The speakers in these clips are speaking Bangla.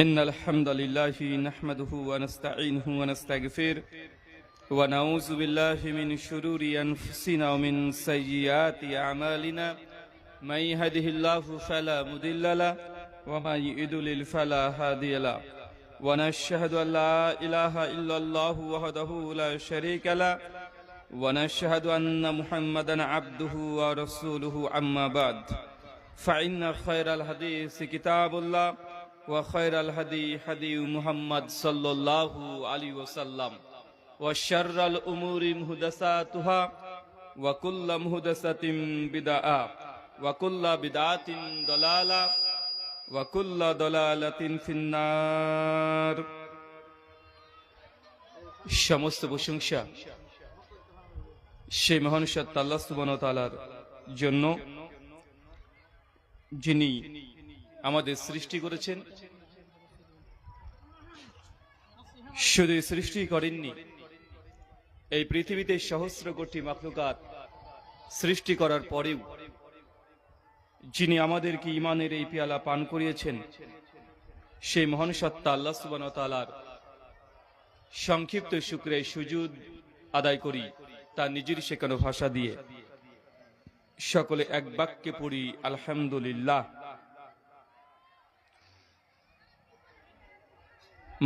إن الحمد لله نحمده ونستعينه ونستغفره ونعوذ بالله من شرور أنفسنا ومن سيئات أعمالنا من يهده الله فلا مضل له ومن يضلل فلا هادي له ونشهد أن لا إله إلا الله وحده لا شريك له ونشهد أن محمدا عبده ورسوله أما بعد فإن خير الحديث كتاب الله وخير الهدي هدي محمد صلى الله عليه وسلم وشر الأمور محدثاتها وكل محدثة بدعة وكل بدعة ضلالة وكل ضلالة في النار। সমস্ত প্রশংসা সেই মহান সত্তা আল্লাহ সুবহানাহু ওয়া তাআলার জন্য, যিনি আমাদের সৃষ্টি করেছেন। শুধু সৃষ্টি করেননি, এই পৃথিবীতে সহস্র কোটি মাখলুকাত সৃষ্টি করার পরেও যিনি আমাদেরকে ঈমানের এই পেয়ালা পান করিয়েছেন, সেই মহান সত্তা আল্লাহ সুবহানাহু ওয়া তাআলার সংক্ষিপ্ত শুকরিয়া সুজুদ আদায় করি তার নিজের শেখানো ভাষা দিয়ে। সকলে এক বাক্যে পড়ি আলহামদুলিল্লাহ।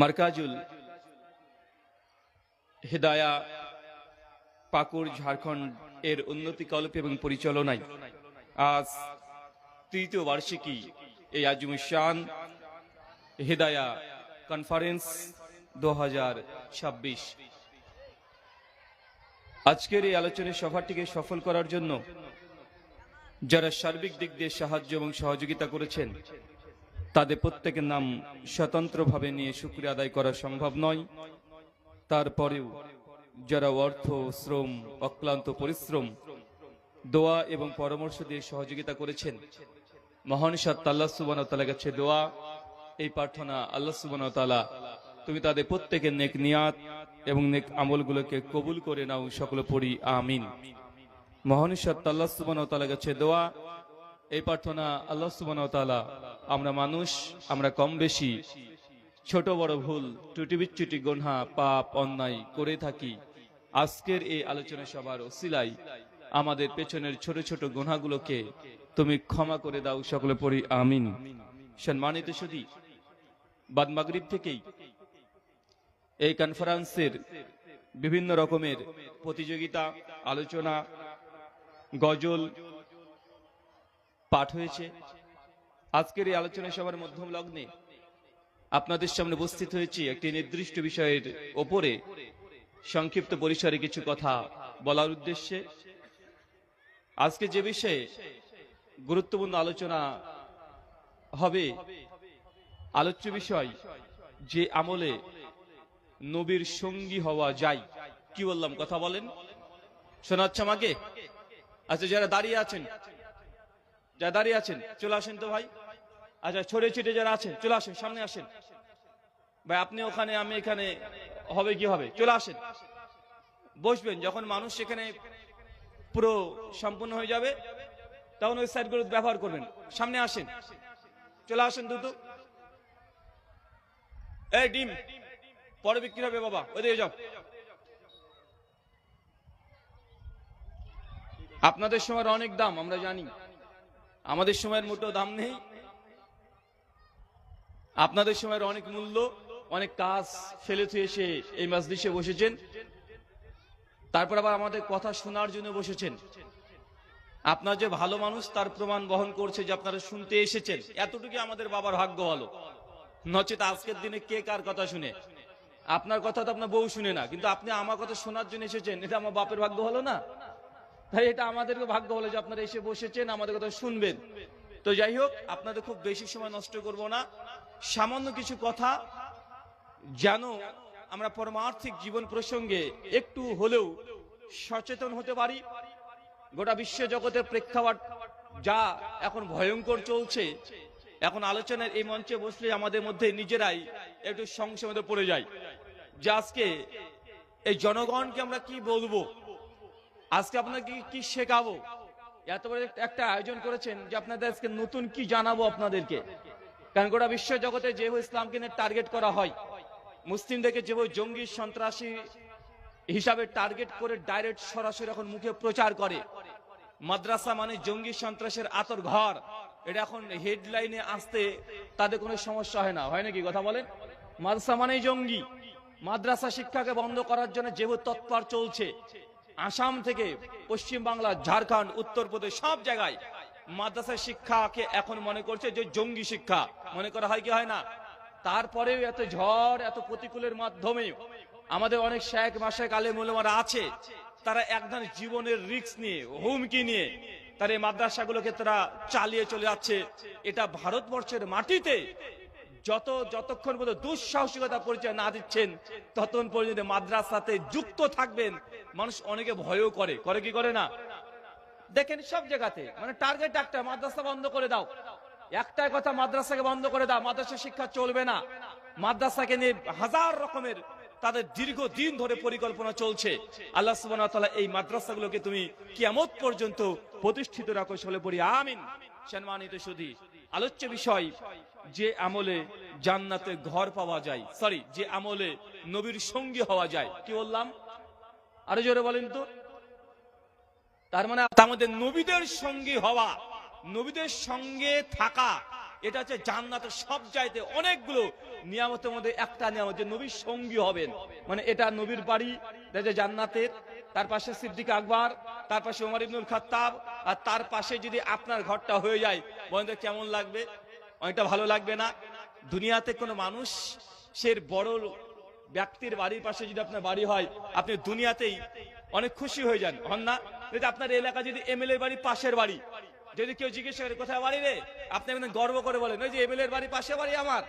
মার্কাজুল হিদায়া পাকুড় ঝাড়খণ্ড এর উন্নতি কল্প এবং পরিচালনায় আজ তৃতীয় বার্ষিকী এই আজমুস শান হিদায়া কনফারেন্স 2026। আজকের এই আলোচনা সভাটিকে সফল করার জন্য যারা সার্বিক দিক দিয়ে সাহায্য এবং সহযোগিতা করেছেন, তাদের প্রত্যেকের নাম স্বতন্ত্রভাবে নিয়ে শুকরিয়া আদায় করা সম্ভব নয়। তারপরেও যারা অর্থ, শ্রম, অক্লান্ত পরিশ্রম, দোয়া এবং পরামর্শ দিয়ে সহযোগিতা করেছেন, মহান সত্তা আল্লাহ সুবহানাহু ওয়া তাআলার কাছে দোয়া, এই প্রার্থনা, আল্লাহ সুবহানাহু ওয়া তাআলা তুমি তাদের প্রত্যেকের নেক নিয়াত এবং নেক আমলগুলোকে কবুল করে নাও। সকলে পড়ি আমিন। মহান সত্তা আল্লাহ সুবহানাহু ওয়া তাআলার কাছে দোয়া, এই প্রার্থনা, আল্লাহ সুবহানাহু ওয়া তাআলা আমরা মানুষ, আমরা কম বেশি ছোট বড় ভুল, ত্রুটি বিচ্যুতি, গুনাহ, পাপ, অন্যায় করে থাকি। আজকের এই আলোচনা সভার ওসিলায় আমাদের পেছনের ছোট ছোট গুনাহগুলোকে তুমি ক্ষমা করে দাও। সকলে পড়ি আমিন। সম্মানিত সুধী, বাদ মাগরিব থেকেই এই কনফারেন্সের বিভিন্ন রকমের প্রতিযোগিতা, আলোচনা, গজল পাঠ হয়েছে। আজকের এই আলোচনা সভার মধ্যম লগ্নে আপনাদের সামনে উপস্থিত হয়েছি একটি নির্দিষ্ট বিষয়ের ওপরে সংক্ষিপ্ত পরিসরে কিছু কথা বলার উদ্দেশ্যে। আজকে যে বিষয়ে গুরুত্বপূর্ণ আলোচনা হবে, আলোচ্য বিষয়, যে আমলে নবীর সঙ্গী হওয়া যায়। কি বললাম, কথা বলেন, শোনাচ্ছে আমাকে? আচ্ছা, যারা দাঁড়িয়ে আছেন চলে আসেন তো ভাই। আচ্ছা, ছড়ে ছিটে যারা আছেন চলে আসেন, সামনে আসেন ভাই। আপনি ওখানে, আমি এখানে, হবে কি হবে, চলে আসেন, বসবেন। যখন মানুষ সেখানে পুরো সম্পূর্ণ হয়ে যাবে তখন ওই সাইডগুলো ব্যবহার করবেন। সামনে আসেন, চলে আসেন দ্রুত। এই ডিম পরে বিক্রি হবে বাবা, ওইদিকে যাও। আপনাদের সময়ের অনেক দাম, আমরা জানি। আমাদের সময়ের মোটো দাম নেই, আপনাদের সময়ের অনেক মূল্য। অনেক কাজ ফেলে থুয়ে এসে এই মাজলিসে বসেছেন, তারপর আবার আমাদের কথা শোনার জন্য বসেছেন। আপনার যে ভালো মানুষ তার প্রমাণ বহন করছে যে আপনারা শুনতে এসেছেন। এতটুকু আমাদের বাবার ভাগ্য ভালো, নচেত আজকের দিনে কে কার কথা শুনে? আপনার কথা তো আপনার বউ শুনে না, কিন্তু আপনি আমার কথা শোনার জন্য এসেছেন, এটা আমার বাপের ভাগ্য হলো না? তাই এটা আমাদেরকে ভাগ্য হলো যে আপনারা এসে বসেছেন, আমাদের কথা শুনবেন। তো যাই হোক, আপনাদের খুব বেশি সময় নষ্ট করব না। সামান্য কিছু কথা যেন আমরা পরমার্থিক জীবন প্রসঙ্গে একটু হলেও সচেতন হতে পারি। গোটা বিশ্ব জগতের প্রেক্ষাপট যা এখন ভয়ঙ্কর চলছে, এখন আলোচনার এই মঞ্চে বসলে আমাদের মধ্যে নিজেরাই একটু সংশয়ের মধ্যে পড়ে যায় যে আজকে এই জনগণকে আমরা কি বলবো, আজকে আপনাকে কি শেখাবো। এত বড় একটা আয়োজন করেছেন যে আপনাদের আজকে নতুন কি জানাবো আপনাদেরকে। কারণ গোটা বিশ্ব জগতে যেভাবে ইসলামকে নিয়ে টার্গেট করা হয়, মুসলিমদেরকে যেভাবে জঙ্গি সন্ত্রাসী হিসাবে টার্গেট করে ডাইরেক্ট সরাসরি এখন মুখে প্রচার করে, মাদ্রাসা মানে জঙ্গি সন্ত্রাসের আতর ঘর, এটা এখন হেডলাইনে আসতে তাদের কোনো সমস্যা হয় না, হয় নাকি কথা বলেন? মাদ্রাসা মানেই জঙ্গি। মাদ্রাসা শিক্ষাকে বন্ধ করার জন্য যেভাবে তৎপর চলছে, আসাম থেকে পশ্চিম বাংলা, ঝাড়খণ্ড, উত্তরপ্রদেশ সব জায়গায় মাদ্রাসা শিক্ষাকে এখন মনে করছে যে জঙ্গি শিক্ষা মনে করা হয় কি হয় না? তারপরেও এত ঝড় এত প্রতিকূলের মাধ্যমে আমাদের অনেক শেখ মাশেক আলেম ওলামারা আছে, তারা এক ধরনের জীবনের রিস্ক নিয়ে, হুমকি নিয়ে তার এই মাদ্রাসাগুলোকে তারা চালিয়ে চলে যাচ্ছে। এটা ভারতবর্ষের মাটিতে যতক্ষণ পর্যন্ত দুঃসাহসিকতা পরিচয় না দিচ্ছেন ততক্ষণ পর্যন্ত মাদ্রাসাতে যুক্ত থাকবেন। মানুষ অনেকে ভয়ও করে, করে কি করে না? দেখেন সব জায়গাতে মানে টার্গেট একটা, মাদ্রাসা বন্ধ করে দাও, একটাই কথা, মাদ্রাসাকে বন্ধ করে দাও, মাদ্রাসা শিক্ষা চলবে না। মাদ্রাসাকে নিয়ে হাজার রকমের তাদের দীর্ঘদিন ধরে পরিকল্পনা চলছে। আল্লাহ সুবহানাহু ওয়া তাআলা এই মাদ্রাসাগুলোকে তুমি কিয়ামত পর্যন্ত প্রতিষ্ঠিত রাখো, বলে পড়ি আমিন। সম্মানিত সুধী, আলোচ্য বিষয় যে আমলে জান্নাতে ঘর পাওয়া যায়, যে আমলে নবীর সঙ্গী হওয়া যায়। কি বললাম? আরো জোরে বলেন তো। তার মানে আমাদের নবীদের সঙ্গী হওয়া, নবীদের সঙ্গে থাকা, এটা হচ্ছে জান্নাতের সব চাইতে অনেকগুলো নিয়ামতের মধ্যে একটা নিয়ামত, যে নবীর সঙ্গী হবেন। মানে এটা নবীর বাড়ি জান্নাতের, তার পাশে সিদ্দিক আকবর, তার পাশে ওমর ইবনুল খাত্তাব, আর তার পাশে যদি আপনার ঘরটা হয়ে যায়, বলেন কেমন লাগবে? অনেকটা ভালো লাগবে না? দুনিয়াতে কোনো মানুষ সে বড় ব্যক্তির বাড়ির পাশে যদি আপনার বাড়ি হয়, আপনি দুনিয়াতেই অনেক খুশি হয়ে যান, হন না? যদি আপনার এলাকা যদি এমএলএ বাড়ি পাশের বাড়ি, যদি কেউ জিজ্ঞেস করে কোথায় বাড়ি রে, আপনি গর্ব করে বলেন ওই যে এমএলএ বাড়ি পাশে বাড়ি আমার।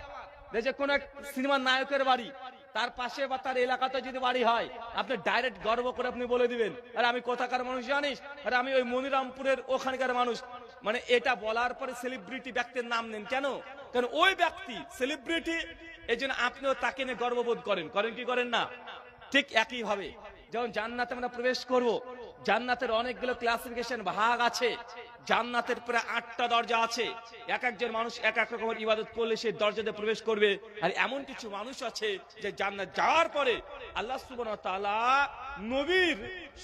যে কোন এক সিনেমার নায়কের বাড়ি তার পাশে বা তার এলাকাতে যদি বাড়ি হয়, আপনি ডাইরেক্ট গর্ব করে আপনি বলে দিবেন, আরে আমি কোথাকার মানুষ জানিস, আরে আমি ওই মনিরামপুরের ওখানকার মানুষ। মানে এটা বলার পরে সেলিব্রিটি ব্যক্তির নাম নেন কেন? কারণ ওই ব্যক্তি সেলিব্রিটি, এই জন্য আপনিও তাকে নিয়ে গর্ববোধ করেন, করেন কি করেন না? ঠিক একই ভাবে যখন জান্নাতে আমরা প্রবেশ করব, জান্নাতের অনেকগুলো ক্লাসিফিকেশন ভাগ আছে। জান্নাতের প্রায় 8টা দরজা আছে। এক একজন মানুষ এক এক রকমের ইবাদত করলে সেই দরজাতে প্রবেশ করবে। আর এমন কিছু মানুষ আছে যে জান্নাত যাওয়ার পরে আল্লাহ সুবহানাহু ওয়া তাআলা নবীর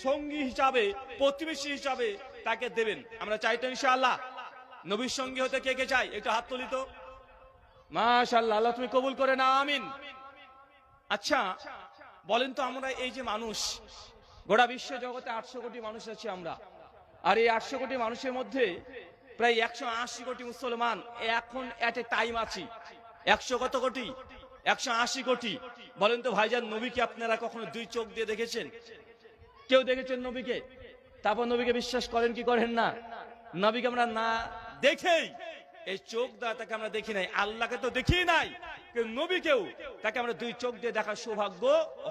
সঙ্গী হিসাবে, প্রতিবেশী হিসাবে তাকে দেবেন। আমরা চাই তো ইনশাআল্লাহ? নবীর সঙ্গী হতে কে কে চাই? একটু হাত তুলি তো। মাশাআল্লাহ, আল্লাহ তুমি কবুল করে না, আমিন। আচ্ছা বলেন তো, আমরা এই যে মানুষ, গোটা বিশ্ব জগতে 800 কোটি মানুষ আছি আমরা, আর এই 800 কোটি মানুষের মধ্যে প্রায় 180 কোটি মুসলমান এখন এট এ টাইম আছি। 100 কত কোটি? 180 কোটি। বলেন তো ভাইজান, নবীকে আপনারা কখনো দুই চোখ দিয়ে দেখেছেন? কেউ দেখেছেন নবীকে? তারপর নবীকে বিশ্বাস করেন কি করেন না? নবীকে আমরা না দেখেই, এই চোখ দ্বারা তাকে আমরা দেখি নাই, আল্লাহকে তো দেখি নাই, নবীকেও তাকে আমরা দুই চোখ দিয়ে দেখার সৌভাগ্য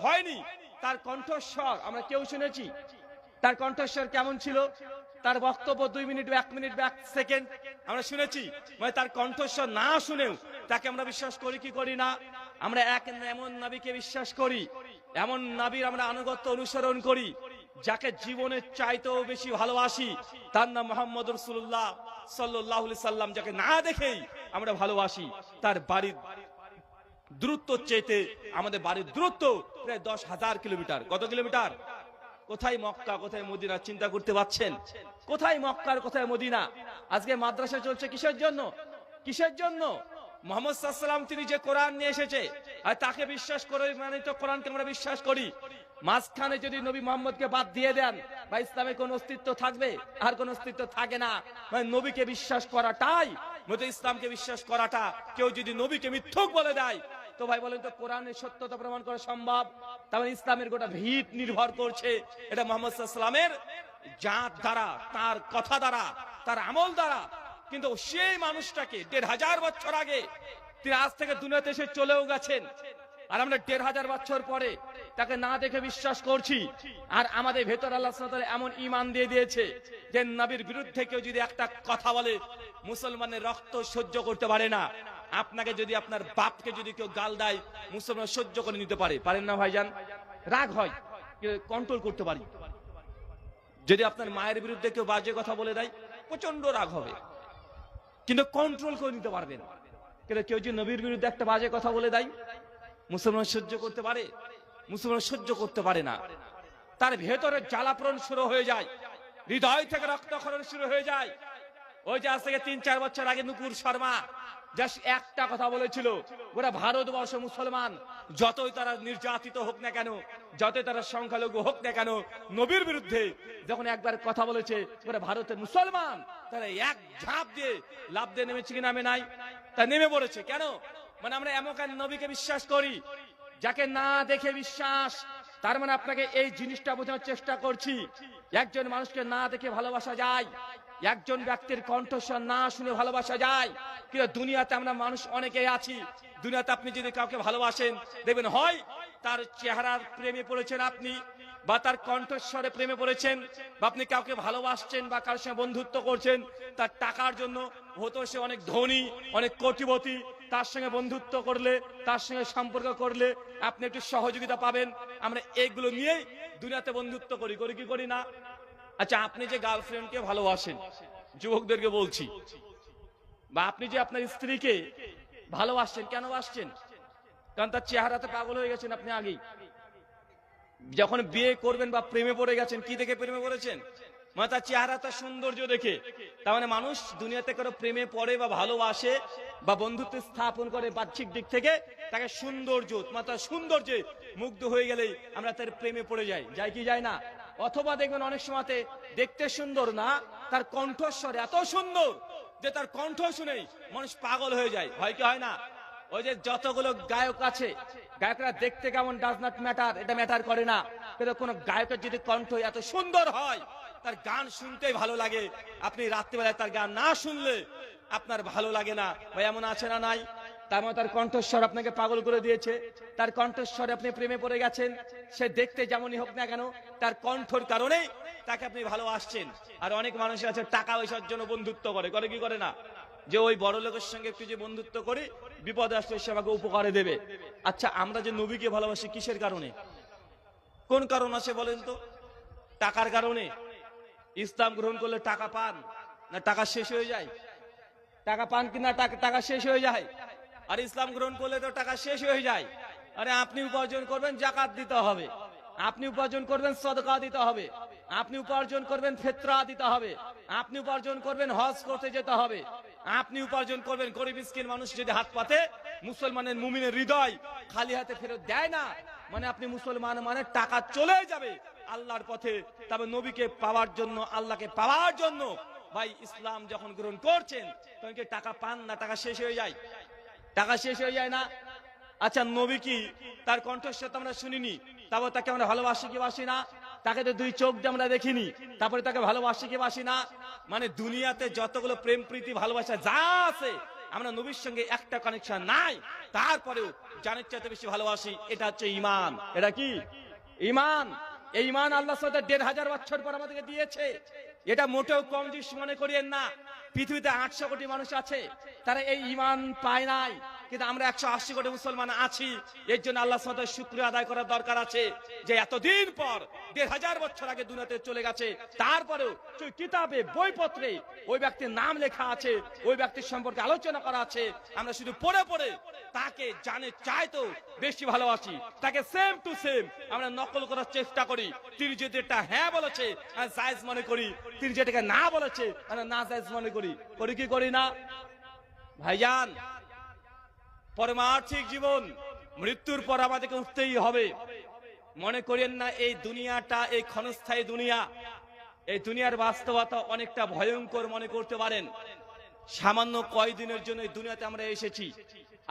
হয়নি। তার কণ্ঠস্বর আমরা কেউ শুনেছি? তার কণ্ঠস্বর কেমন ছিল? তার বক্তব্য 2 মিনিট 1 মিনিট 1 সেকেন্ড আমরা শুনেছি। মানে তার কণ্ঠস্বর না শুনেও তাকে আমরা বিশ্বাস করি কি করি না? আমরা এমন নবীকে বিশ্বাস করি, এমন নবীর আমরা আনুগত্য অনুসরণ করি, যাকে জীবনের চাইতেও বেশি ভালোবাসি। তার নাম মুহাম্মদ রাসূলুল্লাহ সাল্লাল্লাহু আলাইহি সাল্লাম, যাকে না দেখেই আমরা ভালোবাসি। তার বাড়ির দূরত্ব চাইতে আমাদের বাড়ির দূরত্ব প্রায় 10,000 কিলোমিটার। কত কিলোমিটার? কোথায় মক্কা, কোথায় মদিনা, চিন্তা করতে পারছেন? কোথায় মক্কার, কোথায় মদিনা? আজকে মাদ্রাসা চলছে কিসের জন্য? কিসের জন্য? মুহাম্মদ সাল্লাল্লাহু আলাইহি সাল্লাম তিনি যে কোরআন নিয়ে এসেছে, আর তাকে বিশ্বাস করে, মানে তো কোরআনকে আমরা বিশ্বাস করি। মাঝখানে যদি নবী মুহাম্মদকে বাদ দিয়ে দেন, বা ইসলামের কোন অস্তিত্ব থাকবে? আর কোন অস্তিত্ব থাকে না। মানে নবীকে বিশ্বাস করাটাই, মতে ইসলামকে বিশ্বাস করাটা। কেউ যদি নবীকে মিথ্যুক বলে দেয়, তো ভাই বলেন তো কোরআনের সত্যতা প্রমাণ করা সম্ভব? তাহলে ইসলামের গোটা ভিত নির্ভর করছে এটা মুহাম্মদ সাল্লাল্লাহু আলাইহি সাল্লামের জাত দ্বারা, তার কথা দ্বারা, তার আমল দ্বারা। কিন্তু সেই মানুষটাকে 1500 বছর আগে তিনি আজ থেকে দুনিয়াতে এসে চলেও গেছেন, আর আমরা 1500 বছর পরে তাকে না দেখে বিশ্বাস করছি। আর আমাদের ভেতর আল্লাহ সুবহানাহু ওয়া তাআলা এমন ঈমান দিয়ে দিয়েছে যে নবীর বিরুদ্ধে কেউ যদি একটা কথা বলে, মুসলমানের রক্ত সহ্য করতে পারে না। আপনাকে যদি, আপনার বাপকে যদি কেউ গাল দেয়, মুসলমান সহ্য করে নিতে পারে, পারেন না ভাইজান? রাগ হয়, কন্ট্রোল করতে পারি। যদি আপনার মায়ের বিরুদ্ধে কেউ বাজে কথা বলে দেয়, প্রচন্ড রাগ হবে, কিন্তু কন্ট্রোল করে নিতে পারবেন। কিন্তু কেউ যে নবীর বিরুদ্ধে একটা বাজে কথা বলে দেয়, মুসলমান সহ্য করতে পারে? মুসলমান সহ্য করতে পারে না। তার ভেতরে জ্বালাপোড়ন শুরু হয়ে যায়, হৃদয় থেকে রক্তক্ষরণ শুরু হয়ে যায়। ওই যে আজ থেকে 3-4 বছর আগে নুপুর শর্মা জাস্ট একটা কথা বলেছিল, ওরা ভারতবর্ষ মুসলমান যতই তারা নির্যাতিত হোক না কেন, যতই তারা সংখ্যালঘু হোক না কেন, নবীর বিরুদ্ধে যখন একবার কথা বলেছে ওরা ভারতের মুসলমান, তারা এক ঝাঁপ দিয়ে লাভ দিয়ে নেমেছে কি নামে নাই? তা নেমে পড়েছে কেন? মানে আমরা এমন নবীকে বিশ্বাস করি যাকে না দেখে বিশ্বাস। তার মানে আপনাকে এই জিনিসটা বোঝানোর চেষ্টা করছি, একজন মানুষকে না দেখে ভালোবাসা যায়, একজন ব্যক্তির কণ্ঠস্বর না শুনে ভালোবাসা যায়। কিন্তু দুনিয়াতে আমরা মানুষ অনেকেই আছি, দুনিয়াতে আপনি যদি কাউকে ভালোবাসেন দেখবেন হয় তার চেহারার প্রেমে পড়েছেন আপনি, বা তার কণ্ঠস্বরে প্রেমে পড়েছেন, বা আপনি কাউকে ভালোবাসছেন বা কারোর সঙ্গে বন্ধুত্ব করছেন তার টাকার জন্য, হতো সে অনেক ধনী অনেক কোটিপতি, তার সঙ্গে বন্ধুত্ব করলে তার সঙ্গে সম্পর্ক করলে আপনি একটু সহযোগিতা পাবেন। আমরা এগুলো নিয়েই দুনিয়াতে বন্ধুত্ব করি, করি কি করি না? আচ্ছা, আপনি যে গার্লফ্রেন্ডকে ভালোবাসেন, যুবকদেরকে বলছি, বা আপনি যে আপনার স্ত্রীকে ভালোবাসছেন, কেন বাসছেন? কারণ তার চেহারাতে পাগল হয়ে গেছেন আপনি আগেই। যখন বিয়ে করবেন বা প্রেমে পড়ে গেছেন, কি দেখে প্রেমে পড়েছেন? মানে তার চেহারাটা সৌন্দর্য দেখে। তার মানে মানুষ দুনিয়াতে কারো প্রেমে পড়ে বা ভালোবাসে বা বন্ধুত্ব স্থাপন করে বাহ্যিক দিক থেকে, তাকে সৌন্দর্য, তার সৌন্দর্যে মুগ্ধ হয়ে গেলেই আমরা তার প্রেমে পড়ে যাই, যাই কি যাই না? অথবা দেখবেন অনেক সময়তে দেখতে সুন্দর না, তার কণ্ঠস্বর এত সুন্দর যে তার কণ্ঠ শুনেই মানুষ পাগল হয়ে যায়, হয় কি হয় না? ওই যে যতগুলো গায়ক আছে, গায়করা দেখতে কেমন ডাজ নট ম্যাটার, এটা ম্যাটার করে না। কিন্তু কোন গায়কের যদি কণ্ঠ এত সুন্দর হয়, তার গান শুনতেই ভালো লাগে, আপনি রাত্রিবেলায় তার গান না শুনলে আপনার ভালো লাগে না, ভাই এমন আছে না নাই? তার মানে তার কণ্ঠস্বর আপনাকে পাগল করে দিয়েছে, তার কণ্ঠস্বরে আপনি প্রেমে পড়ে গেছেন। সে দেখতে যেমনই হোক না কেন, তার কণ্ঠর কারণেই তাকে আপনি ভালোবাসছেন। আর অনেক মানুষ আছে টাকা পয়সার জন্য বন্ধুত্ব করে, করে কি করে না? যে ওই বড় লোকের সঙ্গে একটু যে বন্ধুত্ব করি, বিপদে আসলে সে আমাকে উপকারে দেবে। আচ্ছা, আমরা যে নবীকে ভালোবাসি কিসের কারণে? কোন কারণ আছে বলেন তো? টাকার কারণে? ইসলাম গ্রহণ করলে টাকা পান না টাকা শেষ হয়ে যায়? টাকা পান কিনা টাকা শেষ হয়ে যায়। আর ইসলাম গ্রহণ করলে তো টাকা শেষ হয়ে যায়। আরে আপনি উপার্জন করবেন, যাকাত দিতে হবে, আপনি উপার্জন করবেন, সদকা দিতে হবে, আপনি উপার্জন করবেন, ফিতরা দিতে হবে, আপনি উপার্জন করবেন, হজ করতে যেতে হবে, আপনি উপার্জন করবেন। গরিব মিসকিন মানুষ যদি হাত পাতে, মুসলমানের মুমিনের হৃদয় খালি হাতে ফেরত দেয় না, মানে আপনি মুসলমান, মানে টাকা চলে যাবে আল্লাহর পথে। তবে নবীকে পাওয়ার জন্য, আল্লাহকে পাওয়ার জন্য ভাই ইসলাম যখন গ্রহণ করছেন, তখন কি টাকা পান না টাকা শেষ হয়ে যায়? টাকা শেষ হয়ে যায় না? আচ্ছা, নবী কি তার কণ্ঠস্বর তো আমরা শুনিনি, তারপর তাকে আমরা ভালোবাসি কি বাসি না? তাকে তো দুই চোখ দিয়ে আমরা দেখিনি, তারপরে তাকে ভালোবাসি কি বাসি না? মানে দুনিয়াতে যতগুলো প্রেম প্রীতি ভালোবাসা যা আছে, আমরা নবীর সঙ্গে একটা কানেকশন নাই, তারপরেও জানের চাইতে বেশি ভালোবাসি। এটা হচ্ছে ইমান। এটা কি ইমান? এই ইমান আল্লাহ ১৫০০ বছর পর আমাদেরকে দিয়েছে। এটা মোটেও কম জিনিস মনে করিয়েন না। পৃথিবীতে ৮০০ কোটি মানুষ আছে, তারা এই ইমান পায় নাই, কিন্তু আমরা ১৮০ কোটি মুসলমান আছি। এর জন্য আল্লাহ সুবহানাহু শুকরিয়া আদায় করার দরকার আছে যে এতদিন পর ১৫০০ বছর আগে দুনিয়াতে চলে গেছে, তারপরেও কিতাবে বইপত্রে ওই ব্যক্তির নাম লেখা আছে, ওই ব্যক্তির সম্পর্কে আলোচনা করা আছে। আমরা শুধু পড়ে পড়ে তাকে জানে চাইতেও বেশি ভালোবাসি, তাকে সেম টু সেম আমরা নকল করার চেষ্টা করি। তিনি যদি এটা হ্যাঁ বলেছে জায়েজ মনে করি, তিনি যেটাকে না বলেছে আমরা না জায়েজ মনে করি, করি কি করি না? ভাইজান, পারমার্থিক জীবন, মৃত্যুর পর আমাদেরকে উঠতেই হবে। মনে করেন না এই দুনিয়াটা এই ক্ষণস্থায়ী দুনিয়া, এই দুনিয়ার বাস্তবতা অনেকটা ভয়ঙ্কর মনে করতে পারেন। সামান্য কয়দিনের জন্য এই দুনিয়াতে আমরা এসেছি।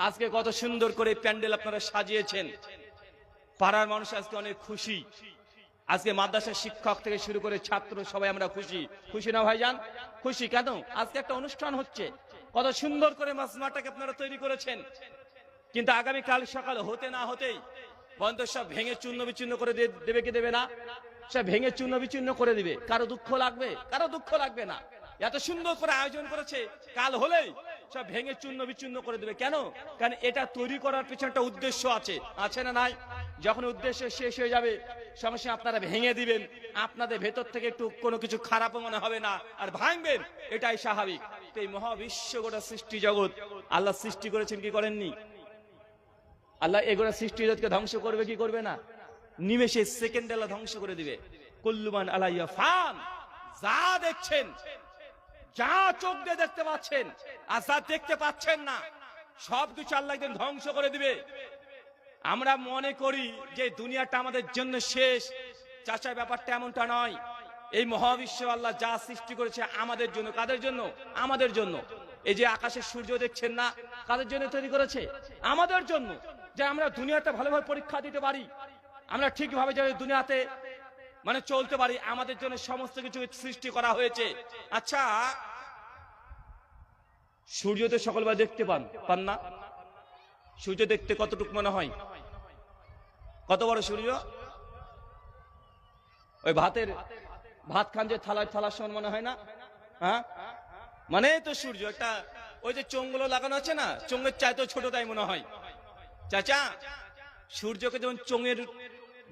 আজকে কত সুন্দর করে প্যান্ডেল আপনারা সাজিয়েছেন, পাড়ার মানুষ আজকে অনেক খুশি। আজকে মাদ্রাসার শিক্ষক থেকে শুরু করে ছাত্র সবাই আমরা খুশি। খুশি না ভাইজান? খুশি কেন? আজকে একটা অনুষ্ঠান হচ্ছে, কত সুন্দর করে মাজমাটাকে আপনারা তৈরি করেছেন। কিন্তু আগামী কাল সকাল হতে না হতেই বন্ধ সব ভেঙে চূর্ণ বিচূর্ণ করে দেবে কি দেবে না? সব ভেঙে চূর্ণ বিচূর্ণ করে দিবে। কারো দুঃখ লাগবে? কারো দুঃখ লাগবে না। এত সুন্দর করে আয়োজন করেছে, কাল হলেই সব ভেঙে চূর্ণ বিচূর্ণ করে দেবে। কেন? কারণ এটা তৈরি করার পিছনে একটা উদ্দেশ্য আছে, আছে না নাই? যখন উদ্দেশ্য শেষ হয়ে যাবে, সমস্যা আপনারা ভেঙে দিবেন, আপনাদের ভেতর থেকে একটু কোনো কিছু খারাপও মনে হবে না, আর ভাঙবেন, এটাই স্বাভাবিক। তো এই মহাবিশ্ব গোটা সৃষ্টি জগৎ আল্লাহ সৃষ্টি করেছেন কি করেননি? আল্লাহ এগোটা সৃষ্টি জগৎকে ধ্বংস করবে কি করবে না? নিমেষে সেকেন্ডে আল্লাহ ধ্বংস করে দিবে। কুল্লুমান আলাইয়া ফান। যা দেখছেন, যা চোখ দিয়ে দেখতে পাচ্ছেন আর যা দেখতে পাচ্ছেন না, সবকিছু আল্লাহ একদিন ধ্বংস করে দিবে। আমরা মনে করি যে দুনিয়াটা আমাদের জন্য শেষ। চাচা, ব্যাপারটা এমনটা নয়। এই মহাবিশ্ব আল্লাহ যা সৃষ্টি করেছে আমাদের জন্য। কাদের জন্য? আমাদের জন্য। এই যে আকাশের সূর্য দেখছেন না, কাদের জন্য তৈরি করেছে? আমাদের জন্য। যে আমরা দুনিয়াতে ভালোভাবে পরীক্ষা দিতে পারি, আমরা ঠিকভাবে যে দুনিয়াতে মানে চলতে পারি, আমাদের জন্য সমস্ত কিছু সৃষ্টি করা হয়েছে। আচ্ছা, সূর্য তো সকলবার দেখতে পান না? সূর্য দেখতে কতটুকু মনে হয়? কত বড় সূর্য? ওই ভাত খান যে থালার সমান মনে হয় না? হ্যাঁ, মানে তো সূর্য একটা ওই যে চোঙগুলো লাগানো আছে না, চোঙের চাইতেও ছোট তাই মনে হয়। চাচা, সূর্যকে যেমন চোঙের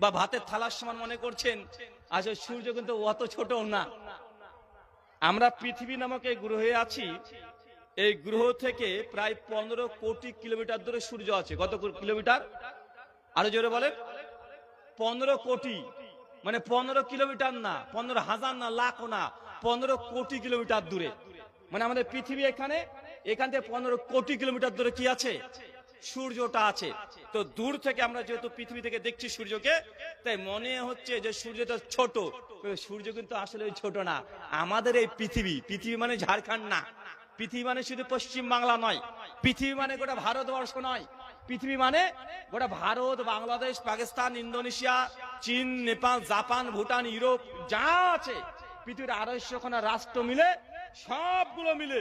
বা ভাতের থালার সমান মনে করছেন, আসলে সূর্য কিন্তু অত ছোট না। আমরা পৃথিবী নামক এই গ্রহে আছি। এই গ্রহ থেকে প্রায় 15 কোটি কিলোমিটার দূরে সূর্য আছে। কত কিলোমিটার? আরো জোরে বলেন। 15 কোটি, মানে 15 কিলোমিটার না, 15,000 না, লাখও না, 15 কোটি কিলোমিটার দূরে। মানে আমাদের পৃথিবী এখান থেকে 15 কোটি কিলোমিটার দূরে কি আছে? সূর্যটা আছে। তো দূর থেকে আমরা যেহেতু পৃথিবী থেকে দেখছি সূর্যকে, তাই মনে হচ্ছে যে সূর্যটা ছোট। সূর্য কিন্তু আসলে ছোট না। আমাদের এই পৃথিবী মানে ঝাড়খণ্ড না, পৃথিবী মানে শুধু পশ্চিম বাংলা নয়, পৃথিবী মানে গোটা ভারতবর্ষ নয়, পৃথিবী মানে গোটা ভারত, বাংলাদেশ, পাকিস্তান, ইন্দোনেশিয়া, চীন, নেপাল, জাপান, ভুটান, ইউরোপ যা আছে, পৃথিবীর 250খানা রাষ্ট্র মিলে, সবগুলো মিলে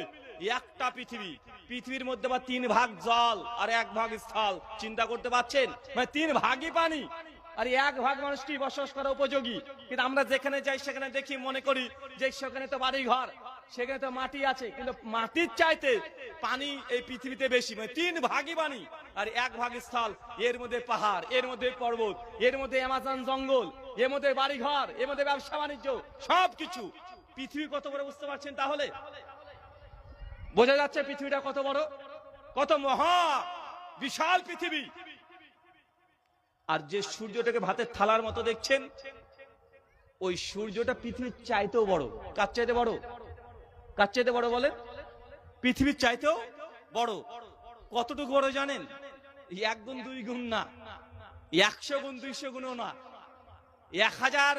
একটা পৃথিবী। পৃথিবীর মধ্যে বা 3 ভাগ জল আর 1 ভাগ স্থল। চিন্তা করতে পারছেন? মানে 3 ভাগই পানি আর 1 ভাগ মানুষটি বসবাস করা উপযোগী। কিন্তু আমরা যেখানে যাই সেখানে দেখি, মনে করি যে সেখানে তো বাড়ি ঘর, সেখানে তো মাটি আছে, কিন্তু মাটির চাইতে পানি এই পৃথিবীতে বেশি। মানে 3 ভাগই পানি আর 1 ভাগ স্থল। এর মধ্যে পাহাড়, এর মধ্যে পর্বত, এর মধ্যে অ্যামাজন জঙ্গল, এর মধ্যে বাড়ি ঘর, এর মধ্যে ব্যবসা বাণিজ্য, সবকিছু। পৃথিবী কত বড় বুঝতে পারছেন? তাহলে বোঝা যাচ্ছে পৃথিবীটা কত বড়, কত মহা বিশাল পৃথিবী। আর যে সূর্যটাকে ভাতের থালার মতো দেখছেন, ওই সূর্যটা পৃথিবীর চাইতেও বড়। কার চাইতে বড়? কার চাইতে বড় বলেন? পৃথিবীর চাইতেও বড়। কতটুকু বড় জানেন? 1 গুণ 2 গুণ না, 100 গুণ 200 গুণও না, 1000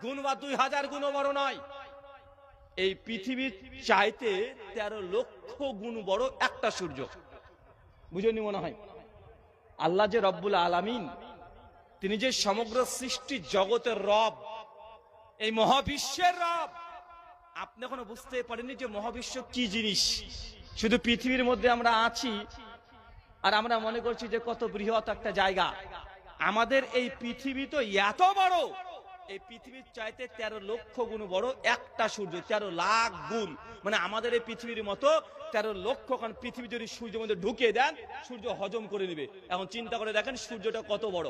গুণ বা 2000 গুণও বড় নয়। এই পৃথিবীর চাইতে 13 লক্ষ গুণ বড় একটা সূর্য। বুঝেনি মনে হয়? আল্লাহ যে রব্বুল আলামিন, তিনি যে সমগ্র সৃষ্টি জগতের রব, এই মহাবিশ্বের রব, আপনি এখনো বুঝতে পারেননি যে মহাবিশ্ব কি জিনিস। শুধু পৃথিবীর মধ্যে আমরা আছি আর আমরা মনে করছি যে কত বৃহৎ একটা জায়গা। আমাদের এই পৃথিবী তো এত বড়, এই পৃথিবীর চাইতে 13 লক্ষ গুণ বড় একটা সূর্য। 13 লাখ গুণ, মানে আমাদের এই পৃথিবীর মতো 13 লক্ষ। কারণ পৃথিবী যদি সূর্যের মধ্যে ঢুকিয়ে দেন, সূর্য হজম করে নেবে। এখন চিন্তা করে দেখেন সূর্যটা কত বড়।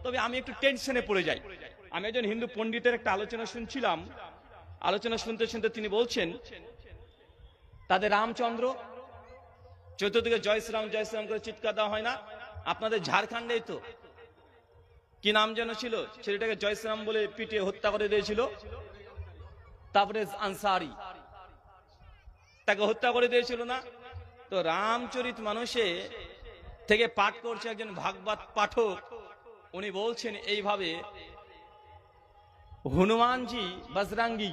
তবে আমি একটু টেনশনে পড়ে যাই। আমি একজন হিন্দু পণ্ডিতের একটা আলোচনা শুনছিলাম। আলোচনা শুনতে শুনতে তিনি বলছেন, তাদের রামচন্দ্র চতুর্দিকে জয় শ্রীরাম জয় শ্রীরাম করে চিৎকার দেওয়া হয় না? আপনাদের ঝাড়খণ্ডেই তো কি নাম যেন ছিল, ছেলেটাকে জয় শ্রীরাম বলে পিটিয়ে হত্যা করে দিয়েছিল। তারপরে আনসারি, তাকে হত্যা করে দিয়েছিল না? তো রামচরিত মানুষে থেকে পাঠ করছে একজন ভাগবত পাঠক। উনি বলছেন এইভাবে, হনুমানজি বজরঙ্গী,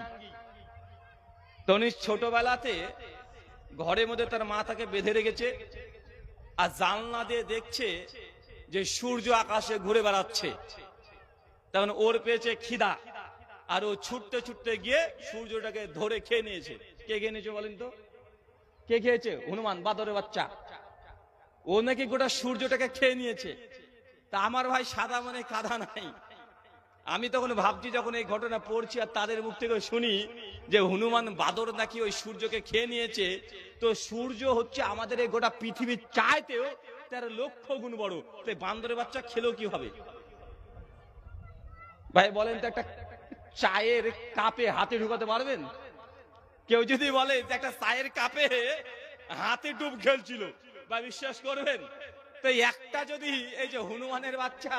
তো উনি ছোটবেলাতে ঘরের মধ্যে তার মা তাকে বেঁধে রেখেছে, আর জানলা দিয়ে দেখছে যে সূর্য আকাশে ঘুরে বেড়াচ্ছে। তখন ওর পেয়েছে খিদা, আর ও ছুটতে ছুটতে গিয়ে সূর্যটাকে ধরে খেয়ে নিয়েছে। কে খেয়ে নিয়েছে বলেন তো? কে খেয়েছে? হনুমান, বাদরের বাচ্চা। ও নাকি গোটা সূর্যটাকে খেয়ে নিয়েছে। তা আমার ভাই সাদা মানে কাদা নাই। আমি তখন ভাবছি, যখন এই ঘটনা পড়ছি আর তাদের মুখ থেকে শুনি যে হনুমান বাদর নাকি ওই সূর্যকে খেয়ে নিয়েছে, তো সূর্য হচ্ছে আমাদের এই গোটা পৃথিবীর চাইতেও 13 লক্ষ গুণ বড়। তো বান্দরের বাচ্চা খেলেও কি হবে ভাই বলেন তো? একটা চায়ের কাপে হাতে ঢুকাতে পারবেন? কেউ যদি বলে যে একটা চায়ের কাপে হাতে ডুব খেলছিল, বা বিশ্বাস করবেন? তো একটা যদি এই যে হনুমানের বাচ্চা,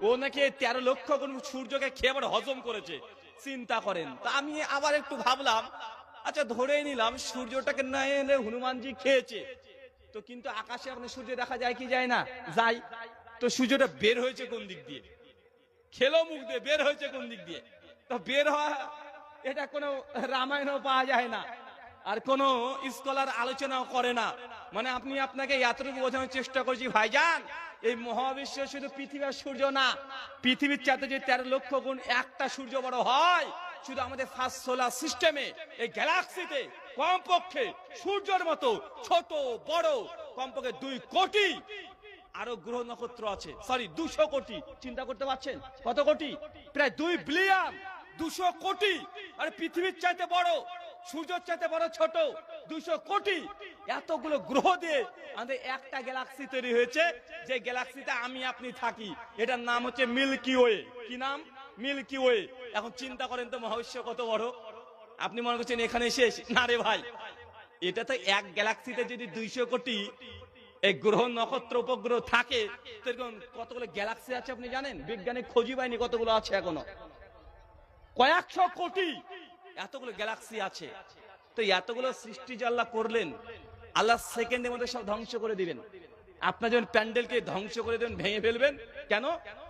ও নাকি 13 লক্ষ গুণ সূর্যকে খেয়ে আবার হজম করেছে, চিন্তা করেন। তা আমি আবার একটু ভাবলাম, আচ্ছা ধরে নিলাম সূর্যটাকে না এনে হনুমানজি খেয়েছে, তো কিন্তু আকাশে আপনার সূর্য দেখা যায় কি যায় না? যায়। তো সূর্যটা বের হয়েছে কোন দিক দিয়ে? খেলো মুখ দিয়ে, বের হয়েছে কোন দিক দিয়ে? তো বের হওয়া এটা কোনো রামায়ণও পাওয়া যায় না, আর কোন স্কলার আলোচনাও করে না। মানে আপনি আপনাকে এতটুকু বোঝানোর চেষ্টা করছি ভাইজান, এই মহাবিশ্ব শুধু পৃথিবীর সূর্য না, পৃথিবীর চাইতে যে 13 লক্ষ গুণ একটা সূর্য বড় হয়, শুধু আমাদের ফার্স্ট সোলার সিস্টেমে এই গ্যালাক্সিতে কমপক্ষে সূর্যের মতো ছোট বড় কমপক্ষে 2 কোটি আরো গ্রহ নক্ষত্র আছে। সরি, 200 কোটি। চিন্তা করতে পারছেন কত কোটি? প্রায় 2 বিলিয়ন। 200 কোটি। আর পৃথিবীর চাইতে বড়, সূর্যের চাইতে বড় ছোট 200 কোটি। এতগুলো গ্রহ দিয়ে আমাদের একটা গ্যালাক্সি তৈরি হয়েছে, যে গ্যালাক্সিতে আমি আপনি থাকি। এটার নাম হচ্ছে মিল্কি ওয়ে। কি নাম? Milky way. এখন চিন্তা করেন তো মহাবিশ্ব কত বড়। আপনি মনে করছেন এখানে শেষ? না রে ভাই, এটা তো এক গ্যালাক্সিতে যদি 200 কোটি এই গ্রহ নক্ষত্র উপগ্রহ থাকে, সেরকম কতগুলো গ্যালাক্সি আছে আপনি জানেন? বিজ্ঞানী খোঁজই পায়নি কতগুলো আছে এখনো। কয়েকশো কোটি এতগুলো গ্যালাক্সি আছে। তো এতগুলো সৃষ্টি যে আল্লাহ করলেন, আল্লাহ সেকেন্ডের মধ্যে সব ধ্বংস করে দিবেন। আপনার যখন প্যান্ডেলকে ধ্বংস করে দেবেন, ভেঙে ফেলবেন, কেন?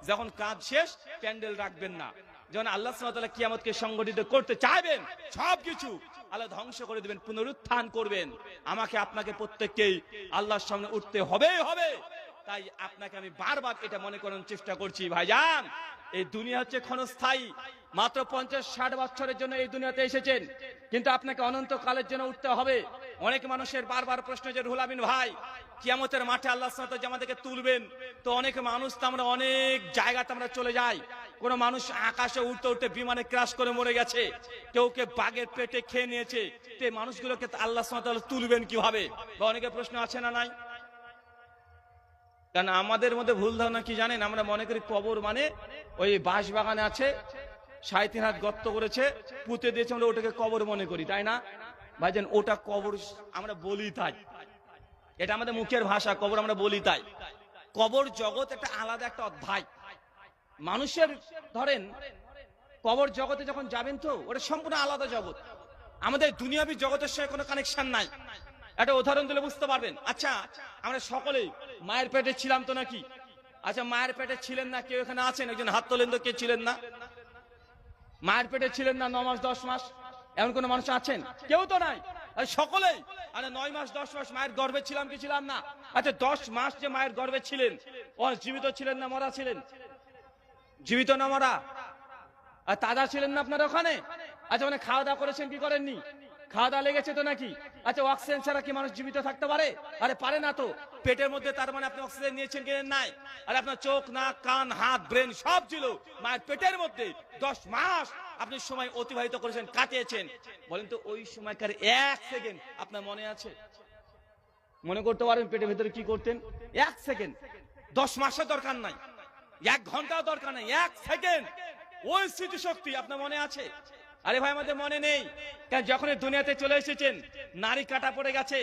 যখন কাজ শেষ প্যান্ডেল রাখবেন না। যখন আল্লাহ সুবহানাহু ওয়া তাআলা কিয়ামতকে সংগঠিত করতে চাইবেন, সবকিছু আল্লাহ ধ্বংস করে দিবেন, পুনরুত্থান করবেন। আমাকে আপনাকে প্রত্যেককেই আল্লাহর সামনে উঠতে হবেই হবে। তাই আপনাকে আমি বারবার এটা মনে করানোর চেষ্টা করছি, ভাইজান এই দুনিয়া হচ্ছে ক্ষণস্থায়ী। মাত্র 50-60 বছরের জন্য এই দুনিয়াতে এসেছেন, কিন্তু আপনাকে অনন্তকালের জন্য উঠতে হবে। অনেক মানুষের বারবার প্রশ্ন যে রুহুল আমিন ভাই, কিয়ামতের মাঠে আল্লাহ সুবহানাহু ওয়া তাআলা যে আমাদেরকে তুলবেন, তো অনেক মানুষ তো আমরা অনেক জায়গাতে আমরা চলে যাই। কোন মানুষ আকাশে উঠতে উঠতে বিমানে ক্র্যাশ করে মরে গেছে, কেউকে বাঘের পেটে খেয়ে নিয়েছে। তো এই মানুষগুলোকে আল্লাহ সুবহানাহু ওয়া তাআলা তুলবেন কিভাবে? বা অনেকের প্রশ্ন আছে না নাই? কারণ আমাদের মধ্যে ভুল ধারণা কি জানেন? আমরা মনে করি কবর মানে ওই বাঁশ বাগানে আছে, 3.5 হাত গর্ত করেছে, পুঁতে দিয়েছে, আমরা ওটাকে কবর মনে করি, তাই না ভাইজান? ওটা কবর আমরা বলি তাই, এটা আমাদের মুখের ভাষা, কবর আমরা বলি তাই। কবর জগৎ একটা আলাদা একটা অধ্যায়। মানুষের ধরেন কবর জগতে যখন যাবেন, তো ওটা সম্পূর্ণ আলাদা জগৎ, আমাদের দুনিয়াবি জগতের সঙ্গে কোনো কানেকশন নাই। একটা উদাহরণ দিলে বুঝতে পারবেন। আচ্ছা, আমরা সকলেই মায়ের পেটে ছিলাম তো নাকি? আচ্ছা, মায়ের পেটে ছিলেন না কেউ এখানে আছেন? একজন হাত তোলেন তো, কে ছিলেন না? মায়ের পেটে ছিলেন না 9 মাস 10 মাস? এমন কোন মানুষ আছেন? কেউ তো নাই। সকলেই। আরে 9 মাস 10 মাস মায়ের গর্ভে ছিলাম কি ছিলাম না? আচ্ছা, 10 মাস যে মায়ের গর্ভে ছিলেন, ও জীবিত ছিলেন না মরা ছিলেন? জীবিত না মরা? আর তাজা ছিলেন না আপনারা ওখানে? আচ্ছা, মানে খাওয়া দাওয়া করেছেন কি করেননি? খাওয়া দাওয়া লেগেছে তো নাকি? আচ্ছা, অক্সিজেন ছাড়া কি মানুষ জীবিত থাকতে পারে? আরে পারে না তো। পেটের মধ্যে তার মানে আপনি অক্সিজেন নিয়েছেন কি নাই? আর আপনার চোখ নাক কান হাত ব্রেন সব ছিল মায়ের পেটের মধ্যে। 10 মাস আপনি সময় অতিবাহিত করেছেন, কাটিয়েছেন। বলেন তো ওই সময়কার 1 সেকেন্ড আপনার মনে আছে? মনে করতে পারেন পেটের ভিতরে কি করতেন? 1 সেকেন্ড। 10 মাসের দরকার নাই, 1 ঘন্টাও দরকার নাই, 1 সেকেন্ড ওই স্মৃতিশক্তি আপনার মনে আছে? আরে ভাই, আমাদের মনে নেই। কারণ যখন দুনিয়াতে চলে এসেছেন, নারী কাটা পড়ে গেছে,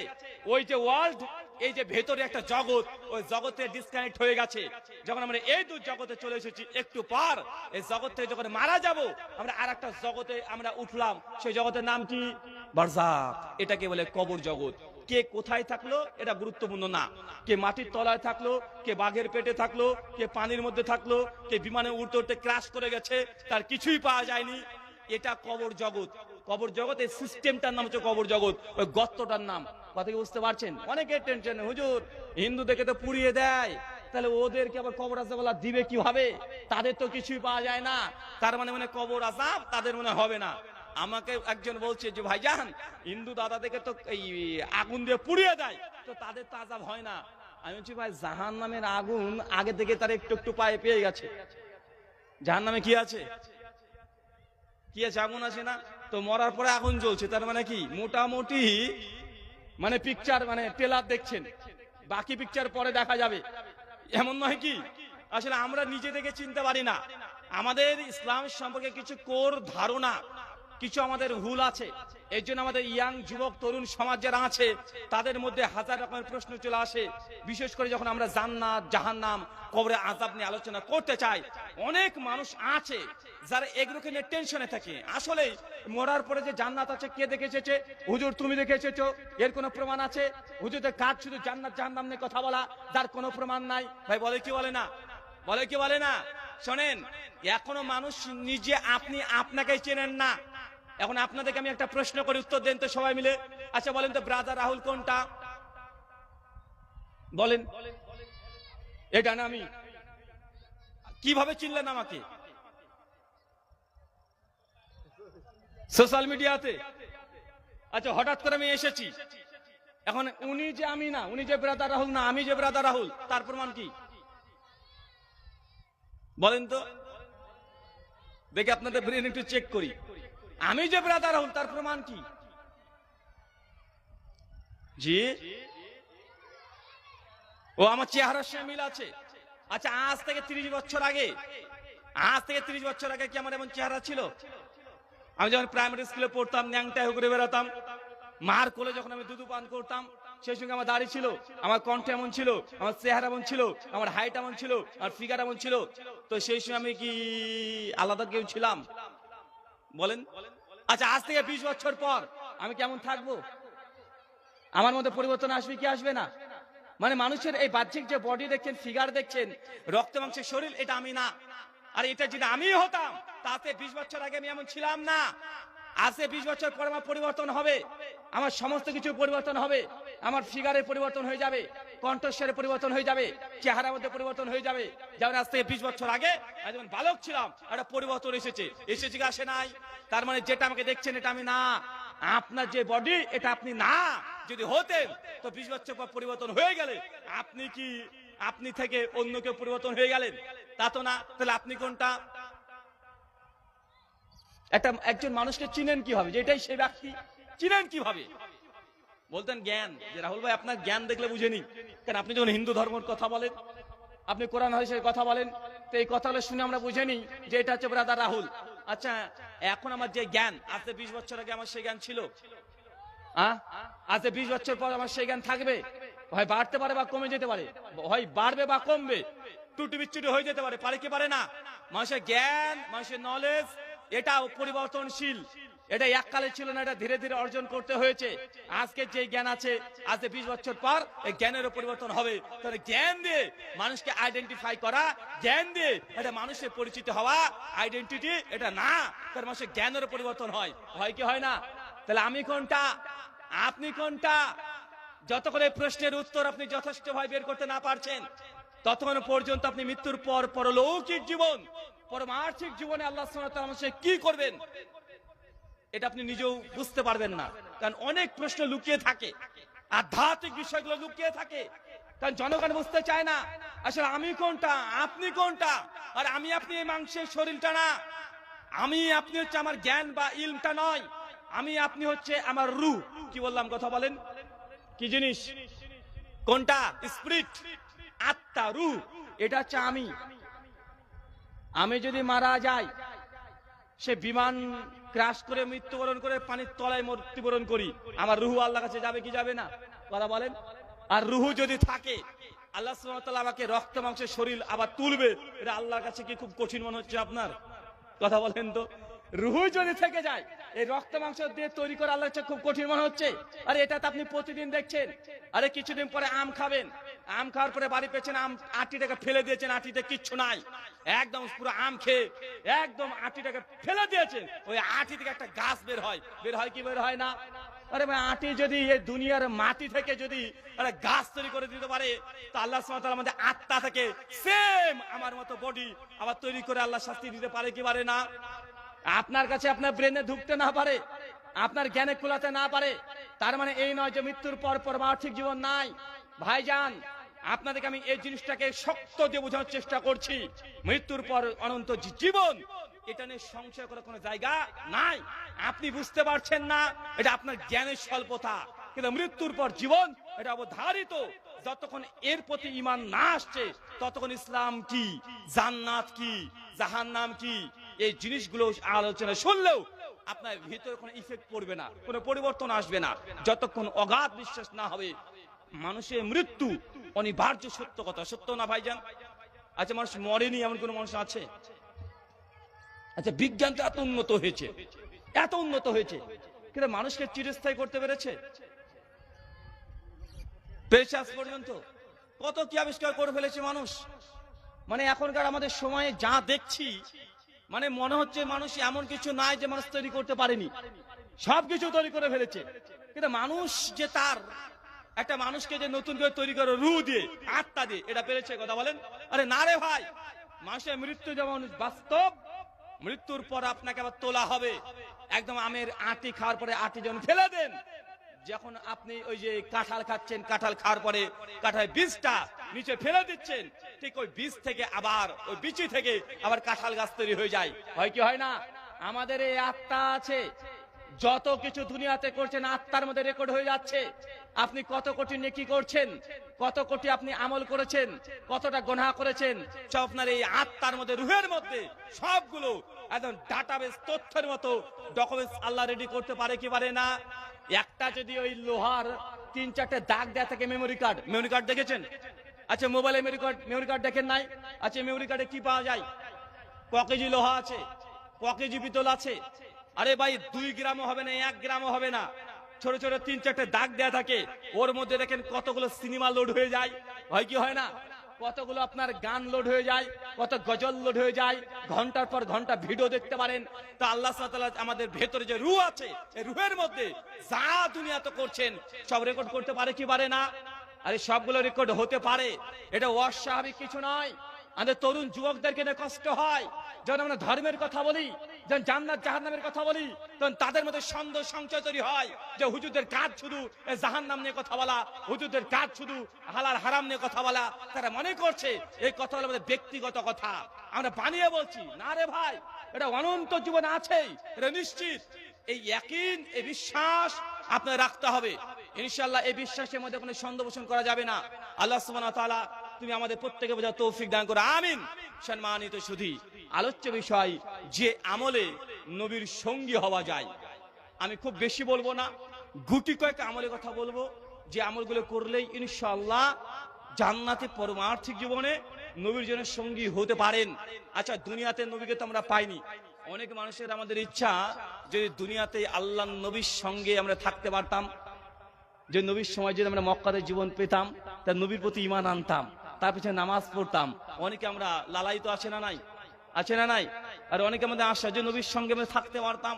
ওই যে ওয়ার্ল্ড, এই যে ভেতরে একটা জগৎ, ওই জগতে ডিসকানেক্ট হয়ে গেছে। যখন আমরা এই দু জগতে চলে এসেছি, একটু পার এই জগৎ থেকে যখন মারা যাব, আমরা আর একটা জগতে আমরা উঠলাম। সেই জগতের নাম কি? বারজাখ। এটাকে বলে কবর জগৎ। কে কোথায় থাকলো এটা গুরুত্বপূর্ণ না। কে মাটির তলায় থাকলো, কে বাঘের পেটে থাকলো, কে পানির মধ্যে থাকলো, কে বিমানে উঠতে উঠতে ক্র্যাশ করে গেছে, তার কিছুই পাওয়া যায়নি। এটা কবর জগৎ। কবর জগৎ, এই সিস্টেমটার নাম হচ্ছে কবর জগৎ, ওই গর্তটার নাম। কথা কি বুঝতে পারছেন? অনেকে টেনশন, হুজুর হিন্দুদেরকে তো পুড়িয়ে দেয়, তাহলে ওদেরকে আবার কবর আযাব দিবে কিভাবে? তাদের তো কিছুই পাওয়া যায় না, তার মানে কবর আযাব তাদের মনে হবে না। আমাকে একজন বলছে যে ভাইজান, হিন্দু দাদাদেরকে তো এই আগুন দিয়ে পুড়িয়ে দেয়, তো তাদের তো আযাব হয় না। আমি বলছি ভাই, জাহান্নামের আগুন আগে থেকে তার একটু একটু পায়ে পেয়ে গেছে। জাহান্নামে কি আছে? কি আছে? আগুন আছে না? তো মরার পরে আগুন জ্বলছে, তার মানে কি? মোটামুটি মানে পিকচার, মানে ট্রেলার দেখছেন, বাকি পিকচার পরে দেখা যাবে, এমন নয় কি? আসলে আমরা নিজে থেকে চিনতে পারি না। আমাদের ইসলাম সম্পর্কে কিছু কোর ধারণা, কিছু আমাদের ভুল আছে। এই জন্য আমাদের ইয়াং যুবক তরুণ সমাজ যারা আছে তাদের মধ্যে হাজার রকমের প্রশ্ন চলে আসে। বিশেষ করে যখন আমরা জান্নাত জাহান্নাম কবরে আযাব নিয়ে আলোচনা করতে চাই, অনেক মানুষ আছে যারা এগুলোকে নিয়ে টেনশনে থাকে। আসলে মরার পরে যে জান্নাত আছে কে দেখে এসেছে? হুজুর তুমি দেখে এসেছো, এর কোনো প্রমাণ আছে? হুজুরদের কাজ শুধু জান্নাত জাহান্নাম নিয়ে কথা বলা, তার কোনো প্রমাণ নাই। ভাই বলে কি বলে না? বলে কি বলে না? শোনেন, এখনো মানুষ নিজে আপনি আপনাকেই চেনেন না। এখন আপনাদেরকে আমি একটা প্রশ্ন করি, উত্তর দেন তো সবাই মিলে। আচ্ছা বলেন তো, ব্রাদার রাহুল কোনটা? বলেন। এটা না আমি। কিভাবে চিনলেন আমাকে? সোশ্যাল মিডিয়াতে। আচ্ছা হঠাৎ করে আমি এসেছি, এখন উনি যে আমি না, উনি যে ব্রাদার রাহুল না, আমি যে ব্রাদার রাহুল, তার প্রমাণ কি? বলেন তো দেখে, আপনাদের ব্রেন একটু চেক করি। আমি যে ব্রাদার রাহুল তার প্রমাণ কি? জি, ও আমার চেহারার সঙ্গে মিল আছে। আচ্ছা আজ থেকে 30 বছর আগে, আজ থেকে 30 বছর আগে কি আমার এমন চেহারা ছিল? আমি যখন প্রাইমারি স্কুলে পড়তাম, ন্যাংটায় ঘুরে বেড়াতাম, মার কোলে যখন আমি দুধু পান করতাম, সেই সঙ্গে আমার দাড়ি ছিল, আমার কণ্ঠ এমন ছিল, আমার চেহারা এমন ছিল, আমার হাইট এমন ছিল, আমার ফিগার এমন ছিল, তো সেই সময় আমি কি আলাদা কেউ ছিলাম? বলেন। আচ্ছা আজ থেকে 20 বছর পর আমি কেমন থাকবো? আমার মধ্যে পরিবর্তন আসবে কি আসবে না? মানে মানুষের এই বাহ্যিক যে বডি দেখছেন, ফিগার দেখছেন, রক্ত মাংসের শরীর, এটা আমি না। আর এটা যদি আমি হতাম, তাতে 20 বছর আগে আমি এমন ছিলাম না। আজকে 20 বছর পর আমার পরিবর্তন হবে, আমার সমস্ত কিছু পরিবর্তন হবে। আমার ফিগারের পরিবর্তন হয়ে যাবে, কণ্ঠস্বরের পরিবর্তন হয়ে যাবে, চেহারার মধ্যে পরিবর্তন হয়ে যাবে। যেমন আজ থেকে 20 বছর আগে যখন বালক ছিলাম, একটা পরিবর্তন এসেছে। এসেছে কি আসে নাই? তার মানে যেটা আমাকে দেখছেন এটা আমি না। আপনার যে বডি, এটা আপনি না। যদি হতেন তো 20 বছর পর পরিবর্তন হয়ে গেলে আপনি কি আপনি থেকে অন্য কেউ পরিবর্তন হয়ে গেলেন? তা তো না। তাহলে আপনি কোনটা? একজন মানুষকে চিনেন কিভাবে যে এটাই সেই ব্যক্তি? চিনেন কিভাবে? বলতেন জ্ঞান। যে রাহুল ভাই আপনার জ্ঞান দেখলে বুঝেনি কেন? আপনি যখন হিন্দু ধর্মের কথা বলেন, আপনি কোরআন হাদিসের কথা বলেন, তো এই কথাগুলো শুনে আমরা বুঝেনি যে এটা হচ্ছে ব্রাদার রাহুল। আচ্ছা এখন আমার যে জ্ঞান, আজ 20 বছর আগে আমার সেই জ্ঞান ছিল? আজ 20 বছর পর আমার সেই জ্ঞান থাকবে? হয় বাড়তে পারে বা কমে যেতে পারে, হয় বাড়বে বা কমবে, ত্রুটি বিচ্যুতি হয়ে যেতে পারে। পারে কি পারে না? মানুষের জ্ঞান, মানুষের নলেজ, এটাও পরিবর্তনশীল। এটা এককালে ছিল না, এটা ধীরে ধীরে অর্জন করতে হয়েছে। আজকে যে জ্ঞান আছে, আজ 20 বছর পর এই জ্ঞানেরও পরিবর্তন হবে। তাহলে জ্ঞান দিয়ে মানুষকে আইডেন্টিফাই করা, জ্ঞান দিয়ে এটা মানুষের পরিচিত হওয়া, আইডেন্টিটি এটা না। তার মানুষের জ্ঞানেরও পরিবর্তন হয়, হয় কি হয় না? তাহলে আমি কোনটা, আপনি কোনটা? যতক্ষণ এই প্রশ্নের উত্তর আপনি যথেষ্টভাবে বের করতে না পারছেন, ততক্ষণ পর্যন্ত আপনি মৃত্যুর পর পরলৌকিক জীবন, পরমার্থিক জীবনে আল্লাহ সুবহানাহু ওয়া তাআলা কি করবেন এটা আপনি নিজেও বুঝতে পারবেন না। কারণ অনেক প্রশ্ন লুকিয়ে থাকে, আধ্যাত্মিক বিষয়গুলো লুকিয়ে থাকে, কারণ জনগণ বুঝতে চায় না আসলে আমি কোনটা, আপনি কোনটা। আর আমি আপনি এই মাংসের শরীরটা না, আমি আপনি হচ্ছে আমার জ্ঞান বা ইলমটা নয়, আমি আপনি হচ্ছে আমার রূহ। কি বললাম কথা বলেন? কি জিনিস? কোনটা? স্পিরিট, আত্মা, রূহ, এটা হচ্ছে আমি। আমি যদি মারা যাই, সে বিমান ক্রাশ করে মৃত্যুবরণ করে পানির তলায় মৃত্যুবরণ করি, আমার রুহু আল্লাহর কাছে যাবে কি যাবে না? কথা বলেন। আর রুহু যদি থাকে, আল্লাহ সুবহানাহু ওয়া তাআলা আমাকে রক্ত মাংসের শরীর আবার তুলবে, এটা আল্লাহর কাছে কি খুব কঠিন মনে হচ্ছে আপনার? কথা বলেন তো। রুহু যদি থেকে যায়, এই রক্ত মাংস দিয়ে তৈরি করে আল্লাহর কাছে খুব কঠিন মনে হচ্ছে। আরে এটা তো আপনি প্রতিদিন দেখছেন। আরে কিছুদিন পরে আম খাবেন, আম খাওয়ার পরে বাড়ি পেয়েছেন, আম আটিটাকে ফেলে দিয়েছেন, আটিতে কিচ্ছু নাই, একদম পুরো আম খেয়ে একদম আটিটাকে ফেলে দিয়েছেন, ওই আটি থেকে একটা গাছ বের হয়, বের হয় কি বের হয় না? আরে ভাই আটি যদি এই দুনিয়ার মাটি থেকে যদি আরে গাছ তৈরি করে দিতে পারে, তো আল্লাহ সুবহানাহু ওয়া তাআলা আমাদের আত্মা থেকে সেম আমার মতো বডি আবার তৈরি করে আল্লাহ শাস্তি দিতে পারে কি পারে না? আপনার কাছে আপনার ব্রেনে ঢুকতে না পারে, আপনার জ্ঞানে কুলাতে না পারে, তার মানে এই নয় যে মৃত্যুর পর পারমার্থিক জীবন নাই। ভাইজান আপনাদেরকে আমি এই জিনিসটাকে শক্ত দিয়ে বোঝানোর চেষ্টা করছি, মৃত্যুর পর অনন্ত জীবন, এটা নিয়ে সংশয় করার কোনো জায়গা নাই। আপনি বুঝতে পারছেন না, এটা আপনার জ্ঞানের স্বল্পতা। কিন্তু মৃত্যুর পর জীবন এটা অবধারিত। যতক্ষণ এর প্রতি ঈমান না আসছে, ততক্ষণ ইসলাম কি, জান্নাত কি, জাহান্নাম কি, এই জিনিসগুলো আলোচনা শুনলেও আপনার ভিতরে কোনো ইফেক্ট পড়বে না, কোনো পরিবর্তন আসবে না, যতক্ষণ অগাধ বিশ্বাস না হবে মানুষের মৃত্যু অনিবার্য। সত্য কথা, সত্য না ভাইজান? আচ্ছা, মানুষ মরেনি এমন কোন মানুষ আছে? আচ্ছা, বিজ্ঞান তো এত উন্নত হয়েছে, এত উন্নত হয়েছে, কিন্তু মানুষকে চিরস্থায়ী করতে পেরেছে? আজ পর্যন্ত কত কি আবিষ্কার করে ফেলেছে মানুষ। মানে এখনকার আমাদের সময়ে যা দেখছি, মানে মনে হচ্ছে মানুষ এমন কিছু নাই যে মানুষ তৈরি করতে পারেনি, সবকিছু তৈরি করে ফেলেছে। কিন্তু মানুষ যে তার একটা মানুষকে যে নতুন করে তৈরি করে রূহ দিয়ে, আত্মা দিয়ে, এটা পেরেছে? কথা বলেন। আরে না রে ভাই, মানুষের মৃত্যু যেমন বাস্তব, মৃত্যুর পর আপনাকে আবার তোলা হবে। একদম আমের আটি খাওয়ার পরে আটি যখন ফেলে দেন, যখন আপনি ওই যে কাঁঠাল খাচ্ছেন, কাঁঠাল খাওয়ার পরে কাঁঠাল বীজটা নিচে ফেলে দিচ্ছেন, ঠিক ওই বীজ থেকে আবার ওই বিচি থেকে আবার কাঁঠাল গাছ তৈরি হয়ে যায়। হয় কি হয় না? আমাদের এই আত্মা আছে, যত কিছু দুনিয়াতে করছেন আত্মার মধ্যে রেকর্ড হয়ে যাচ্ছে। আপনি কত কোটি নেকি করছেন, কত কোটি আপনি আমল করেছেন, কতটা গুনাহ করেছেন, সব আপনার এই আত্মার মধ্যে, রুহের মধ্যে সবগুলো একদম ডাটাবেস, তথ্যের মতো ডকুমেন্টস আল্লাহ রেডি করতে পারে কি পারে না? একটা যদি ওই লোহার 3-4টে দাগ দেয়া থাকে, মেমোরি কার্ড দেখেছেন? আচ্ছা, মোবাইলে মেমোরি কার্ড দেখেন নাই? আচ্ছা, মেমোরি কার্ডে কি পাওয়া যায়? ক কেজি লোহা আছে, ক কেজি পিতল আছে। আরে ভাই, 2 গ্রামও হবে না, 1 গ্রামও হবে না, ছোট ছোট 3-4টে দাগ দেয়া থাকে। ওর মধ্যে দেখেন কতগুলো সিনেমা লোড হয়ে যায়। হয় কি হয় না? কতগুলো আপনার গান লোড হয়ে যায়, কত গজল লোড হয়ে যায়, ঘন্টার পর ঘন্টা ভিডিও দেখতে পারেন। তা আল্লাহ সুবহানাহু ওয়া তাআলা আমাদের ভেতরে যে রূহ আছে, এই রূহের মধ্যে যা দুনিয়াতে করছেন সব রেকর্ড করতে পারে কি পারে না? আরে সবগুলো রেকর্ড হতে পারে, এটা অস্বাভাবিক কিছু নয়। আমাদের তরুণ যুবকদেরকে নিয়ে কষ্ট হয় যখন আমরা ধর্মের কথা বলি, যখন জান্নাত জাহান্নামের কথা বলি, তখন তাদের মধ্যে সন্দেহ সংশয় তৈরি হয় যে হুজুরদের কাজ শুধু জাহান্নাম নিয়ে কথা বলা, হুজুরদের কাজ শুধু হালাল হারাম নিয়ে কথা বলা। তারা মনে করছে এই কথা হলো আমাদের ব্যক্তিগত কথা, আমরা বানিয়ে বলছি। না রে ভাই, এটা অনন্ত জীবন আছে, এটা নিশ্চিত। এই ইয়াকিন, এই বিশ্বাস আপনার রাখতে হবে। ইনশাআল্লাহ এই বিশ্বাসের মধ্যে কোনো সন্দেহ পোষণ করা যাবে না। আল্লাহ সুবহানাহু ওয়া তাআলা তুমি আমাদের প্রত্যেককে বোঝার তৌফিক দান করো, আমিন। সম্মানিত সুধী, আলোচ্য বিষয় যে আমলে নবীর সঙ্গী হওয়া যায়। আমি খুব বেশি বলবো না, গুটি কয়েক আমলের কথা বলবো, যে আমলগুলো করলেই ইনশাআল্লাহ জান্নাতে পরমার্থিক জীবনে নবীর জন্য সঙ্গী হতে পারেন। আচ্ছা, দুনিয়াতে নবীকে তো আমরা পাইনি। অনেক মানুষের আমাদের ইচ্ছা যদি দুনিয়াতে আল্লাহ নবীর সঙ্গে আমরা থাকতে পারতাম, যে নবীর সময় যদি আমরা মক্কাতে জীবন পেতাম, তার নবীর প্রতি ঈমান আনতাম, তার পিছনে নামাজ পড়তাম। অনেকে আমরা লালায়িত আছে না নাই? আছে না নাই? আর অনেকে আমাদের আশা যে নবীর সঙ্গে আমরা থাকতে পারতাম,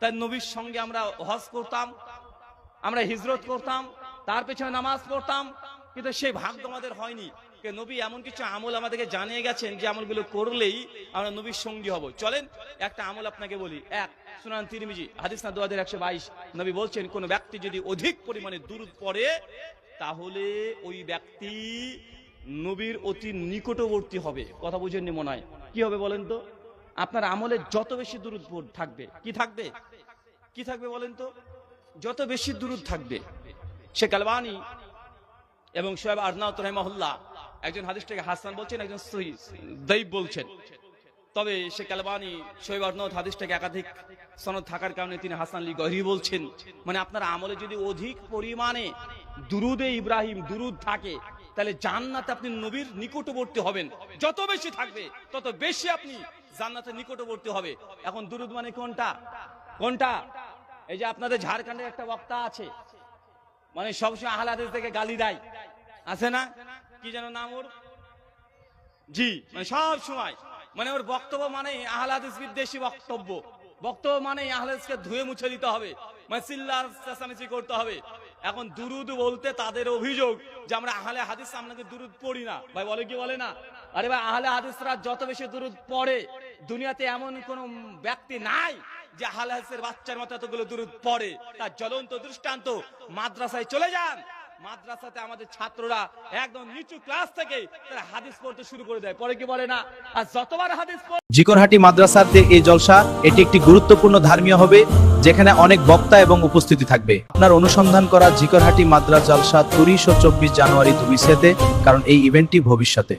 তার নবীর সঙ্গে আমরা হজ করতাম, আমরা হিজরত করতাম, তার পেছনে নামাজ পড়তাম। কিন্তু সেই ভাগ্য আমাদের হয়নি। নবী এমন কিছু আমল আমাদেরকে জানিয়ে গেছেন যে আমলগুলো করলেই আমরা নবীর সঙ্গী হব। চলেন একটা আমল আপনাকে বলি। এক, সুনান তিরমিজি হাদিস না 2122, নবী বলছেন কোন ব্যক্তি যদি অধিক পরিমাণে দুরূদ পড়ে, তাহলে ওই ব্যক্তি নবীর অতি নিকটবর্তী হবে। কথা বুঝেননি মনে হয়? কি হবে বলেন তো? আপনার আমলে যত বেশি দুরূদ থাকবে, কি থাকবে? কি থাকবে বলেন তো? যত বেশি দুরূদ থাকবে। শেখ আলবানী এবং শোয়েব আরনাউত রাহিমাহুল্লাহ একজন হাদিসটাকে হাসান বলছেন, একজন সহিহ দাঈফ বলছেন। তবে শেখ আলবানী শোয়েব আরনাউত হাদিসটাকে একাধিক সনদ থাকার কারণে তিনি হাসান লি গহরি বলছেন। মানে আপনার আমলে যদি অধিক পরিমাণে দুরুদে ইব্রাহিম দুরুদ থাকে, তাহলে জান্নাতে আপনি নবীর নিকটবর্তী হবেন। যত বেশি থাকবে তত বেশি আপনি জান্নাতের নিকটবর্তী হবে। এখন দুরুদ মানে কোনটা? কোনটা? এই যে আপনাদের ঝাড়খণ্ডের একটা বক্তা আছে, মানে সবসময় আহলে হাদিস থেকে গালি দেয়, আছে না? কি যেন নাম ওর? জি, মানে সব সময় মানে ওর বক্তব্য মানে আহলে হাদিস বিদ্বেষী বক্তব্য। বক্তব্য মানে আহলে হাদিসকে ধুয়ে মুছে দিতে হবে, মানে চিল্লার চেঁচামেচি করতে হবে। এখন দুরুদ বলতে তাদের অভিযোগ যে আমরা আহলে হাদিস আপনাকে দুরুদ পড়ি না। ভাই বলে কি বলে না? আরে ভাই, আহলে হাদিসরা যত বেশি দুরুদ পড়ে, দুনিয়াতে এমন কোন ব্যক্তি নাই যে আহলে হাদিসের বাচ্চার মতো এতগুলো দুরুদ পড়ে। তার জ্বলন্ত দৃষ্টান্ত মাদ্রাসায় চলে যান। মাদ্রাসাতে আমাদের ছাত্ররা একদম নিচু ক্লাস থেকে তারা হাদিস পড়তে শুরু করে দেয়, পরে কি বলে না? আর যতবার হাদিস জিকরহাটি মাদ্রাসাতে এই জলসা, এটি একটি গুরুত্বপূর্ণ ধর্মীয় হবে, যেখানে অনেক বক্তা এবং উপস্থিতি থাকবে। আপনার অনুসন্ধান করা জিকরহাটি মাদ্রাসা জলসা 23 ও 24 জানুয়ারি দুবিসেতে, কারণ এই ইভেন্টটি ভবিষ্যতে।